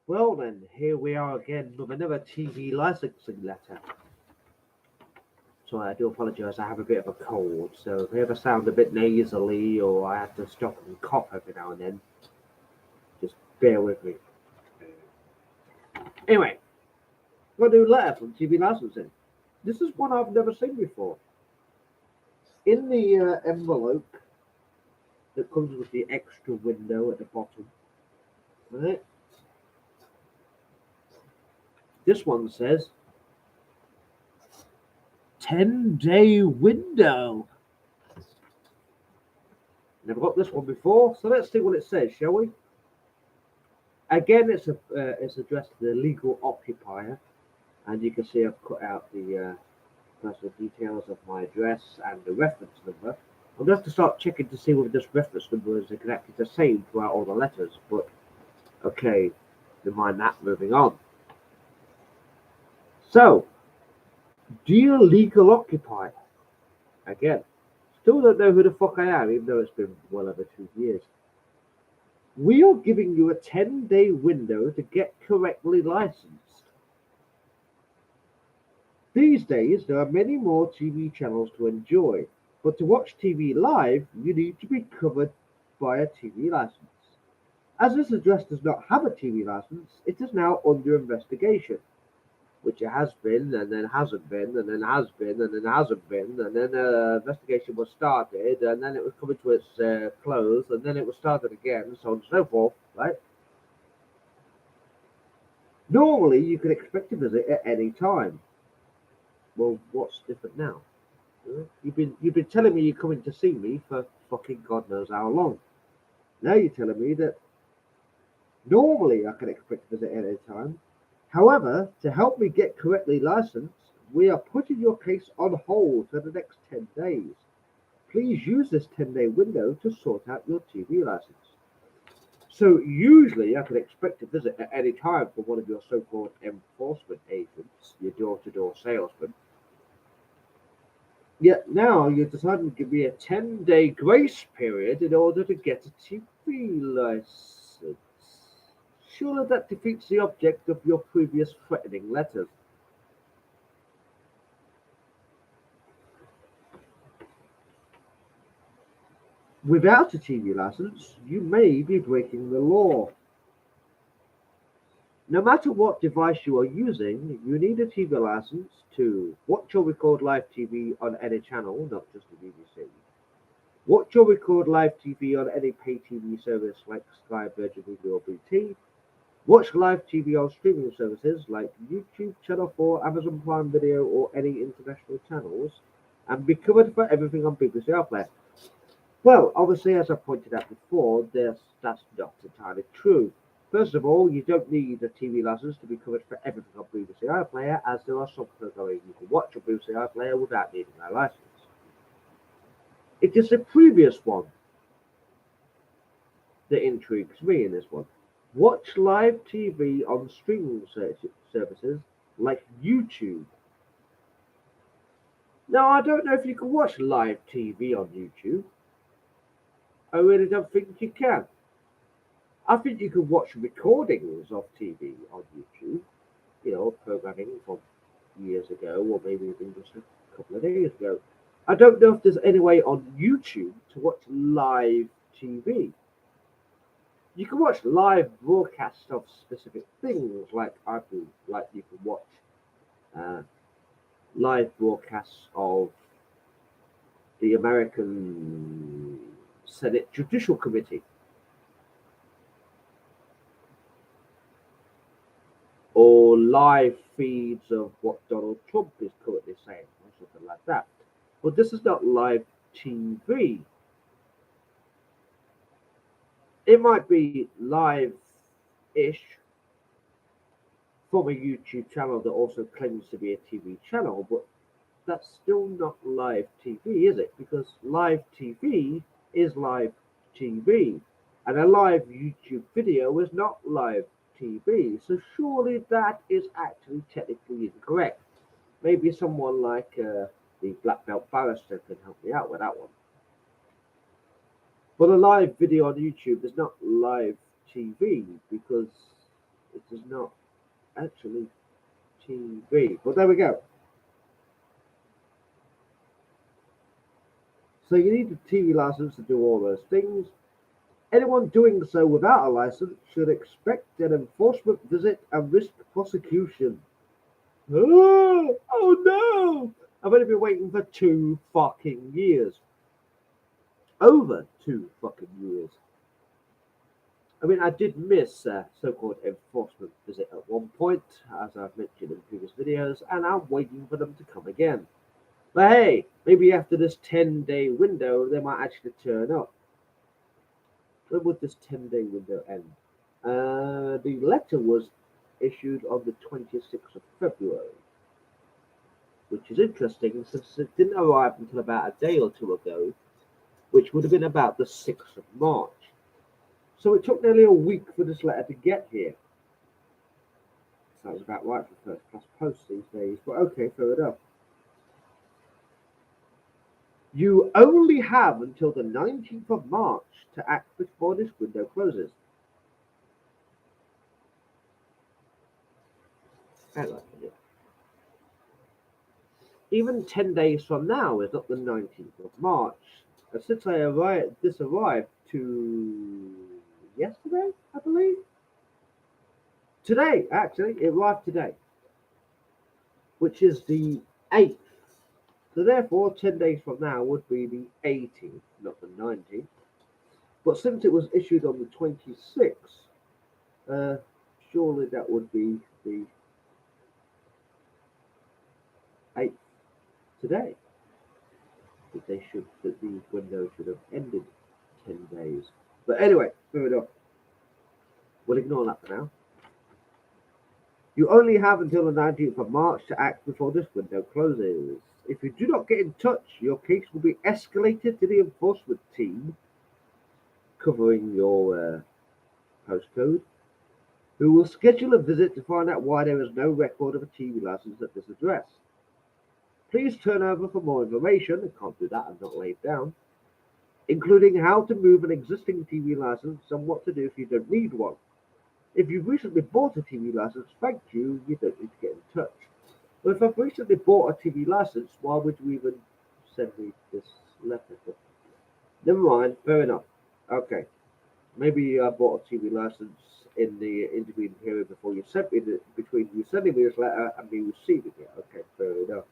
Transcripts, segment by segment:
Well then, here we are again with another TV licensing letter. So I do apologise, I have a bit of a cold, so if I ever sound a bit nasally or I have to stop and cough every now and then, just bear with me. Anyway, got a new letter from TV licensing. This is one I've never seen before. In the envelope that comes with the extra window at the bottom, right? This one says 10-day window. Never got this one before, so let's see what it says, shall we? Again, it's addressed to the legal occupier, and you can see I've cut out the personal details of my address and the reference number. I'm going to have to start checking to see whether this reference number is exactly the same throughout all the letters, but okay, never mind that, moving on. So, dear legal occupier, again, still don't know who the fuck I am, even though it's been well over 2 years. We are giving you a 10-day window to get correctly licensed. These days, there are many more TV channels to enjoy, but to watch TV live, you need to be covered by a TV license. As this address does not have a TV license, it is now under investigation, which it has been, and then hasn't been, and then has been, and then hasn't been, and then investigation was started, and then it was coming to its close, and then it was started again, and so on and so forth, right? Normally, you can expect a visit at any time. Well, what's different now? You've been telling me you're coming to see me for fucking God knows how long. Now you're telling me that normally I can expect a visit at any time. However, to help me get correctly licensed, we are putting your case on hold for the next 10 days. Please use this 10-day window to sort out your TV license. So usually I can expect a visit at any time from one of your so-called enforcement agents, your door-to-door salesman. Yet now you're deciding to give me a 10-day grace period in order to get a TV license. Surely that defeats the object of your previous threatening letters. Without a TV license, you may be breaking the law. No matter what device you are using, you need a TV license to watch or record live TV on any channel, not just the BBC. Watch or record live TV on any pay TV service like Sky, Virgin Media or BT. Watch live TV on streaming services like YouTube, Channel 4, Amazon Prime Video or any international channels. And be covered for everything on BBC iPlayer. Well, obviously, as I pointed out before, that's not entirely true. First of all, you don't need a TV license to be covered for everything on BBC iPlayer, as there are some programming you can watch on BBC iPlayer without needing a license. It is the previous one that intrigues me in this one. Watch live TV on streaming services like YouTube. Now, I don't know if you can watch live TV on YouTube. I really don't think you can. I think you can watch recordings of TV on YouTube, programming from years ago, or maybe even just a couple of days ago. I don't know if there's any way on YouTube to watch live TV. You can watch live broadcasts of specific things, like you can watch uh, live broadcasts of the American Senate Judicial Committee, or live feeds of what Donald Trump is currently saying, or something like that. But this is not live TV. It might be live-ish from a YouTube channel that also claims to be a TV channel, but that's still not live TV, is it? Because live TV is live TV, and a live YouTube video is not live TV. So surely that is actually technically incorrect. Maybe someone like the Black Belt Barrister can help me out with that one. But a live video on YouTube is not live TV because It is not actually TV, but there we go. So you need a TV license to do all those things. Anyone doing so without a license should expect an enforcement visit and risk prosecution. Oh no! I've only been waiting for 2 fucking years. Over 2 fucking years. I mean, I did miss a so-called enforcement visit at one point, as I've mentioned in previous videos, and I'm waiting for them to come again. But hey, maybe after this 10-day window, they might actually turn up. When would this 10-day window end? The letter was issued on the 26th of February, which is interesting since it didn't arrive until about a day or two ago, which would have been about the 6th of March. So it took nearly a week for this letter to get here. Sounds about right for first class post these days, but okay, fair enough. You only have until the 19th of March to act before this window closes. Hang on a minute. Even 10 days from now is not the 19th of March. And since this arrived to yesterday, I believe. Today, actually, it arrived today, which is the 8th. So therefore, 10 days from now would be the 18th, not the 19th. But since it was issued on the 26th, surely that would be the 8th today. That the window should have ended 10 days. But anyway, fair enough. We'll ignore that for now. You only have until the 19th of March to act before this window closes. If you do not get in touch, your case will be escalated to the enforcement team covering your postcode, who will schedule a visit to find out why there is no record of a TV license at this address. Please turn over for more information. I can't do that, I'm not laid down, including how to move an existing TV license and what to do if you don't need one. If you've recently bought a TV license, thank you, you don't need to get in touch. But if I've recently bought a TV license, why would you even send me this letter? Never mind, fair enough. Okay. Maybe I bought a TV license in the intervening period before you sent me between you sending me this letter and me receiving it. Okay, fair enough.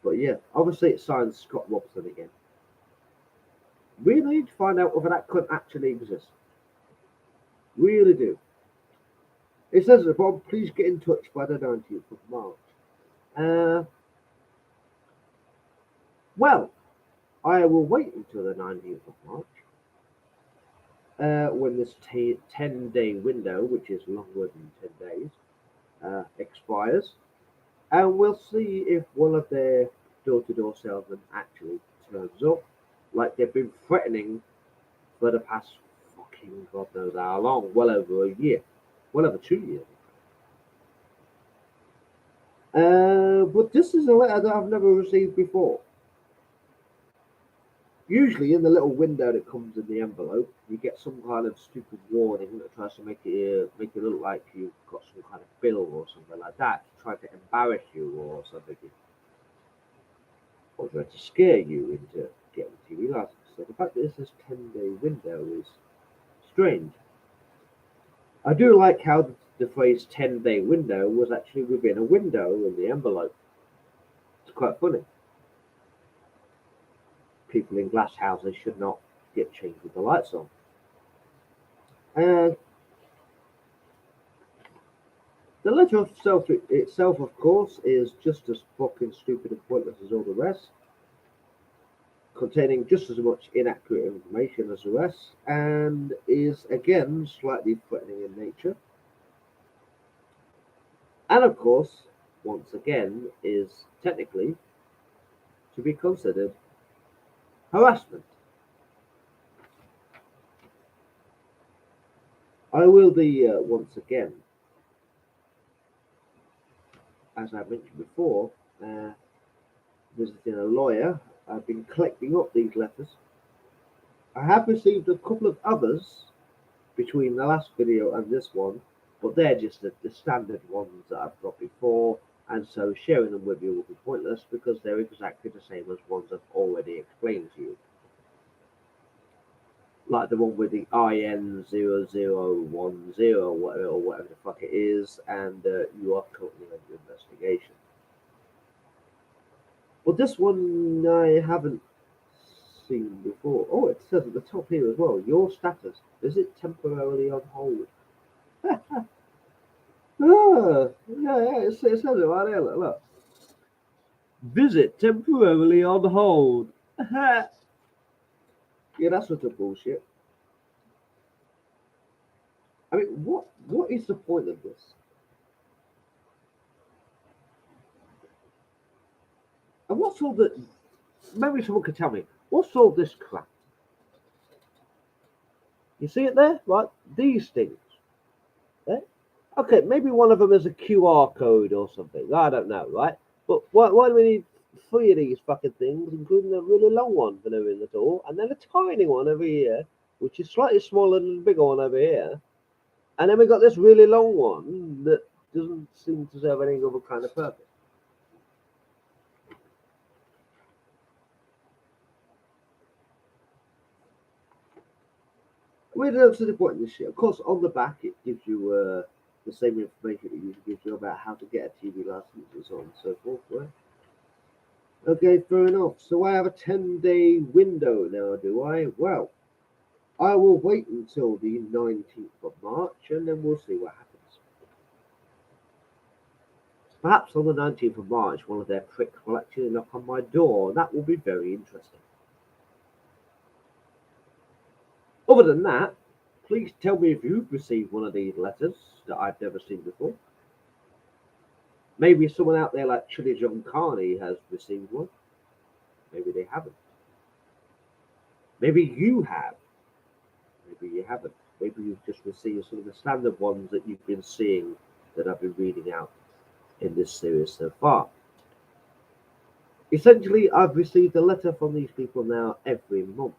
But yeah, obviously it signs Scott Robson again. Really need to find out whether that could actually exist. Really do. It says at the bottom, please get in touch by the 19th of March. Well, I will wait until the 19th of March, when this 10-day window, which is longer than 10 days, expires, and we'll see if one of their door-to-door salesmen actually turns up, like they've been threatening for the past fucking God knows how long, well over a year, well over 2 years. But this is a letter that I've never received before. Usually, in the little window that comes in the envelope, you get some kind of stupid warning that tries to make it look like you've got some kind of bill or something like that, to try to embarrass you or something, or try to scare you into getting a TV license. So the fact that this is 10-day window is strange. I do like how the phrase 10-day window was actually within a window in the envelope. It's quite funny. People in glass houses should not get changed with the lights on. And the letter itself, of course, is just as fucking stupid and pointless as all the rest, containing just as much inaccurate information as the rest, and is again slightly threatening in nature. And of course, once again, is technically to be considered harassment. I will be once again, as I mentioned before, visiting a lawyer. I've been collecting up these letters. I have received a couple of others between the last video and this one, but they're just the standard ones that I've got before, and so sharing them with you will be pointless because they're exactly the same as ones I've already explained to you. Like the one with the IN0010 or whatever the fuck it is, and you are currently under investigation. Well, this one I haven't seen before. Oh, it says at the top here as well, your status. Is it temporarily on hold? Yeah, it says it right there. Look. Visit temporarily on hold. Yeah, that's sort of bullshit. I mean, what is the point of this? And what's all the? Maybe someone could tell me what's all this crap. You see it there, right? These things. Yeah? Okay, maybe one of them is a QR code or something. I don't know, right? But why do we need three of these fucking things, including a really long one for no reason at all, and then a tiny one over here, which is slightly smaller than the bigger one over here, and then we got this really long one that doesn't seem to serve any other kind of purpose. We don't see the point in this shit. Of course, on the back it gives you the same information it usually gives you about how to get a TV license and so on and so forth, right? Okay, fair enough. So I have a 10-day window now, do I? Well, I will wait until the 19th of March and then we'll see what happens. Perhaps on the 19th of March, one of their pricks will actually knock on my door. That will be very interesting. Other than that, please tell me if you've received one of these letters that I've never seen before. Maybe someone out there like Chili John Carney has received one. Maybe they haven't. Maybe you have. Maybe you haven't. Maybe you've just received some of the standard ones that you've been seeing that I've been reading out in this series so far. Essentially, I've received a letter from these people now every month.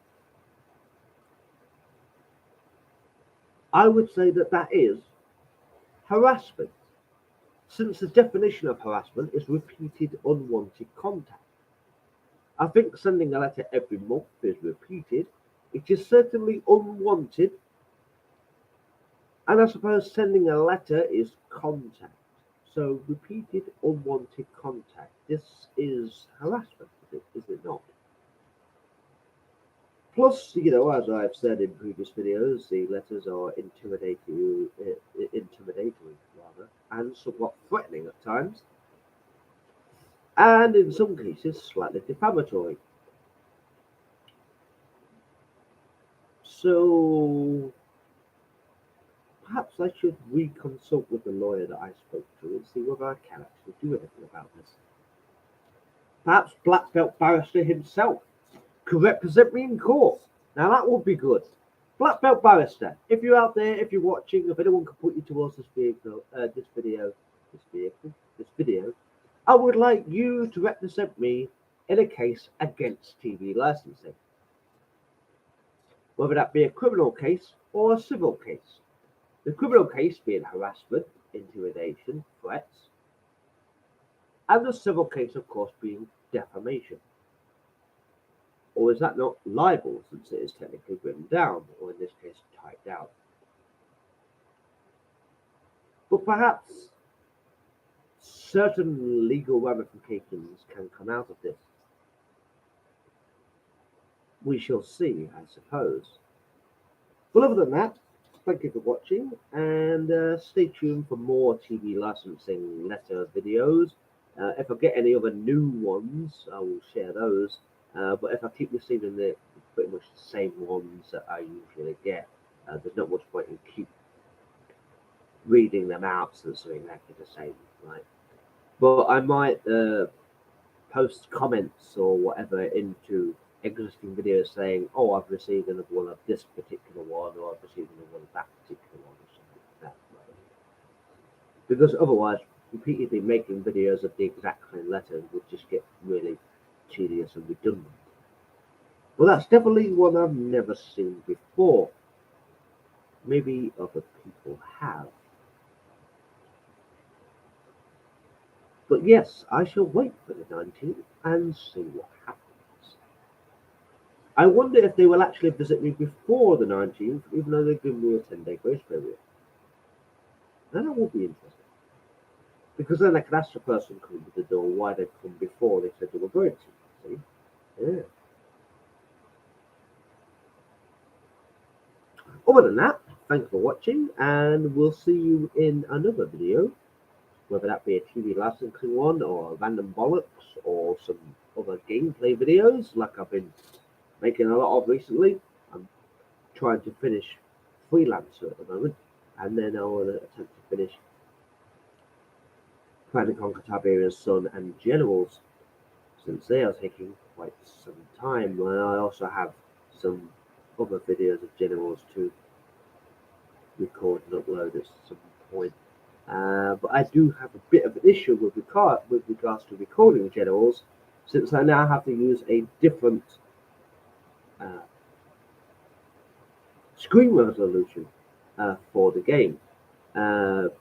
I would say that that is harassment, since the definition of harassment is repeated unwanted contact. I think sending a letter every month is repeated. It is certainly unwanted. And I suppose sending a letter is contact. So repeated unwanted contact. This is harassment, is it not? Plus, as I've said in previous videos, the letters are intimidatory rather, and somewhat threatening at times, and in some cases slightly defamatory. So perhaps I should reconsult with the lawyer that I spoke to and see whether I can actually do anything about this. Perhaps Black Belt Barrister himself could represent me in court. Now that would be good. Black Belt Barrister, if you're out there, if you're watching, if anyone can put you towards this video, I would like you to represent me in a case against TV licensing. Whether that be a criminal case or a civil case. The criminal case being harassment, intimidation, threats, and the civil case, of course, being defamation. Or is that not libel, since it is technically written down, or in this case, typed out? But perhaps certain legal ramifications can come out of this. We shall see, I suppose. But other than that, thank you for watching, and stay tuned for more TV licensing letter videos. If I get any other new ones, I will share those. But if I keep receiving pretty much the same ones that I usually get, there's not much point in keep reading them out since they're exactly the same, right? But I might post comments or whatever into existing videos saying, "Oh, I've received another one of this particular one, or I've received another one of that particular one," or something like that. Right? Because otherwise, repeatedly making videos of the exact same letter would just get really tedious and redundant. Well, that's definitely one I've never seen before. maybe other people have. But yes, I shall wait for the 19th and see what happens. I wonder if they will actually visit me before the 19th, even though they've given me a 10-day grace period. Then I will be interested. Because then I can ask the person coming to the door why they've come before they said they were going to. See? Yeah. Other than that, thanks for watching, and we'll see you in another video, whether that be a TV licensing one, or a random bollocks, or some other gameplay videos like I've been making a lot of recently. I'm trying to finish Freelancer at the moment, and then I will attempt to finish Command & Conquer Tiberian Sun and Generals, since they are taking quite some time. And I also have some other videos of Generals to record and upload at some point. But I do have a bit of an issue with regards to recording Generals, since I now have to use a different screen resolution for the game,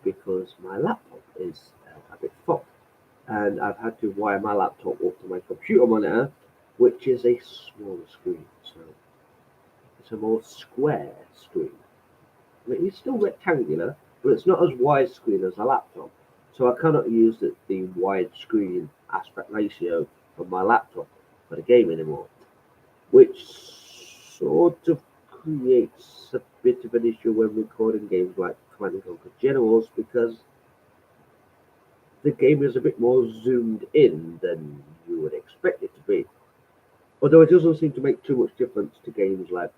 because my laptop is a bit fucked, and I've had to wire my laptop up to my computer monitor, which is a smaller screen, so it's a more square screen. I mean, it's still rectangular, but it's not as wide screen as a laptop, so I cannot use the wide screen aspect ratio of my laptop for the game anymore, which sort of creates a bit of an issue when recording games like Command & Conquer Generals, because the game is a bit more zoomed in than you would expect it to be. Although it doesn't seem to make too much difference to games like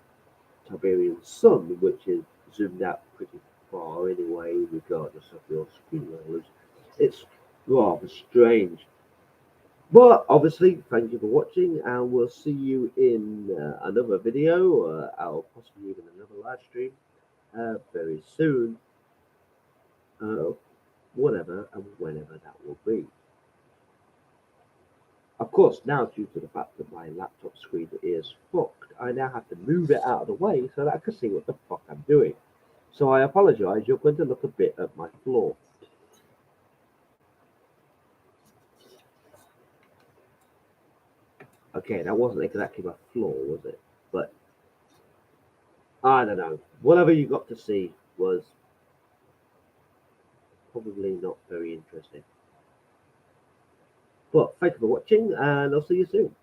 Tiberian Sun, which is zoomed out pretty far anyway, regardless of your screen resolution. It's rather strange. But obviously, thank you for watching, and we'll see you in another video, or possibly even another live stream very soon. Whatever and whenever that will be. Of course, now due to the fact that my laptop screen is fucked, I now have to move it out of the way so that I can see what the fuck I'm doing. So I apologise, you're going to look a bit at my floor. Okay, that wasn't exactly my floor, was it? But I don't know. Whatever you got to see was probably not very interesting. But thank you for watching, and I'll see you soon.